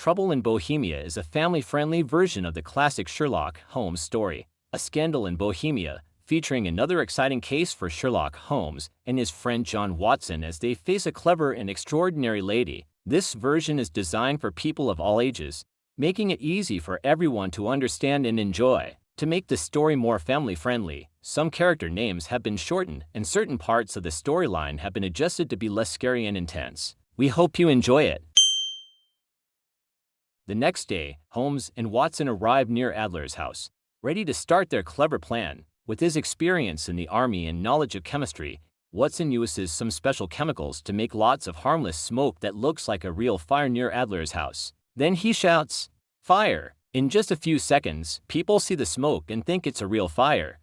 Trouble in Bohemia is a family-friendly version of the classic Sherlock Holmes story. A scandal in Bohemia, featuring another exciting case for Sherlock Holmes and his friend John Watson as they face a clever and extraordinary lady. This version is designed for people of all ages, making it easy for everyone to understand and enjoy. To make the story more family-friendly, some character names have been shortened and certain parts of the storyline have been adjusted to be less scary and intense. We hope you enjoy it. The next day, Holmes and Watson arrive near Adler's house, ready to start their clever plan. With his experience in the army and knowledge of chemistry, Watson uses some special chemicals to make lots of harmless smoke that looks like a real fire near Adler's house. Then he shouts, "Fire!" In just a few seconds, people see the smoke and think it's a real fire.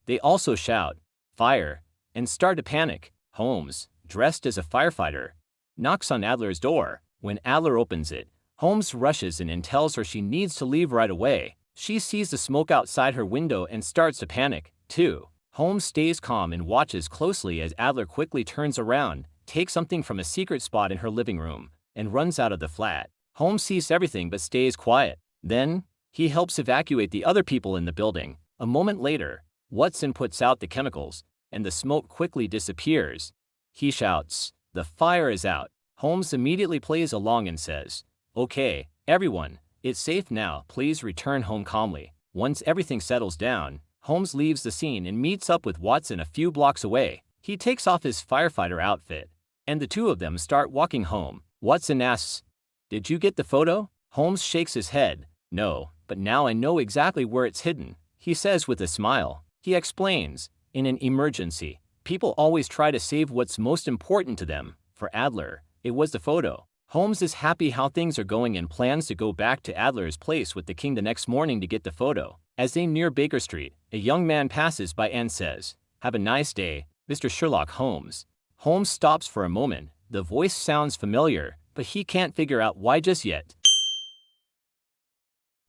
They also shout, "Fire!" and start to panic. Holmes, dressed as a firefighter, knocks on Adler's door. When Adler opens it, Holmes rushes in and tells her she needs to leave right away. She sees the smoke outside her window and starts to panic, too. Holmes stays calm and watches closely as Adler quickly turns around, takes something from a secret spot in her living room, and runs out of the flat. Holmes sees everything but stays quiet. Then, he helps evacuate the other people in the building. A moment later, Watson puts out the chemicals, and the smoke quickly disappears. He shouts, "The fire is out." Holmes immediately plays along and says, "Okay, everyone, it's safe now, please return home calmly." Once everything settles down, Holmes leaves the scene and meets up with Watson a few blocks away. He takes off his firefighter outfit, and the two of them start walking home. Watson asks, "Did you get the photo?" Holmes shakes his head, "No, but now I know exactly where it's hidden," he says with a smile. He explains, in an emergency, people always try to save what's most important to them. For Adler, it was the photo. Holmes is happy how things are going and plans to go back to Adler's place with the king the next morning to get the photo. As they near Baker Street, a young man passes by and says, "Have a nice day, Mr. Sherlock Holmes." Holmes stops for a moment. The voice sounds familiar, but he can't figure out why just yet.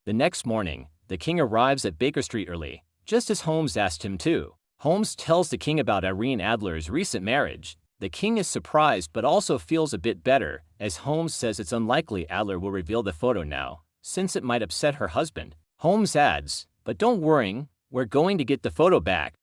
The next morning, the king arrives at Baker Street early, just as Holmes asked him to. Holmes tells the king about Irene Adler's recent marriage. The king is surprised but also feels a bit better, as Holmes says it's unlikely Adler will reveal the photo now, since it might upset her husband. Holmes adds, "But don't worry, we're going to get the photo back.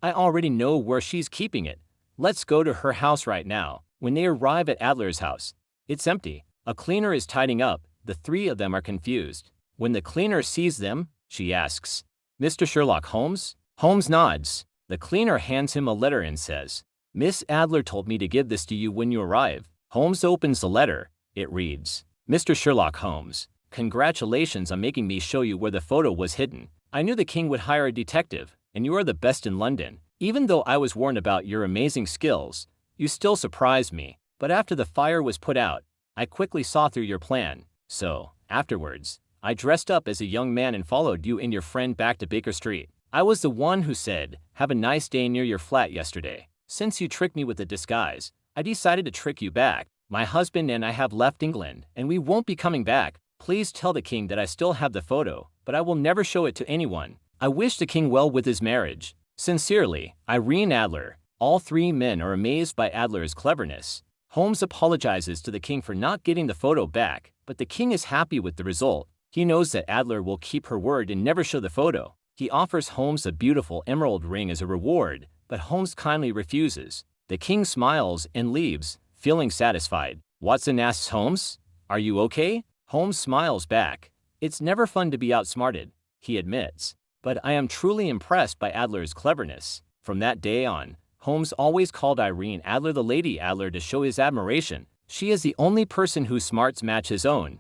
I already know where she's keeping it. Let's go to her house right now." When they arrive at Adler's house, it's empty. A cleaner is tidying up. The three of them are confused. When the cleaner sees them, she asks, "Mr. Sherlock Holmes?" Holmes nods. The cleaner hands him a letter and says, "Miss Adler told me to give this to you when you arrive." Holmes opens the letter. It reads, "Mr. Sherlock Holmes, congratulations on making me show you where the photo was hidden. I knew the king would hire a detective, and you are the best in London. Even though I was warned about your amazing skills, you still surprised me. But after the fire was put out, I quickly saw through your plan. So, afterwards, I dressed up as a young man and followed you and your friend back to Baker Street. I was the one who said, 'Have a nice day' near your flat yesterday. Since you tricked me with a disguise, I decided to trick you back. My husband and I have left England, and we won't be coming back. Please tell the king that I still have the photo, but I will never show it to anyone. I wish the king well with his marriage. Sincerely, Irene Adler." All three men are amazed by Adler's cleverness. Holmes apologizes to the king for not getting the photo back, but the king is happy with the result. He knows that Adler will keep her word and never show the photo. He offers Holmes a beautiful emerald ring as a reward, but Holmes kindly refuses. The king smiles and leaves, feeling satisfied. Watson asks Holmes, "Are you okay?" Holmes smiles back. "It's never fun to be outsmarted," he admits, "but I am truly impressed by Adler's cleverness." From that day on, Holmes always called Irene Adler the Lady Adler to show his admiration. She is the only person whose smarts match his own.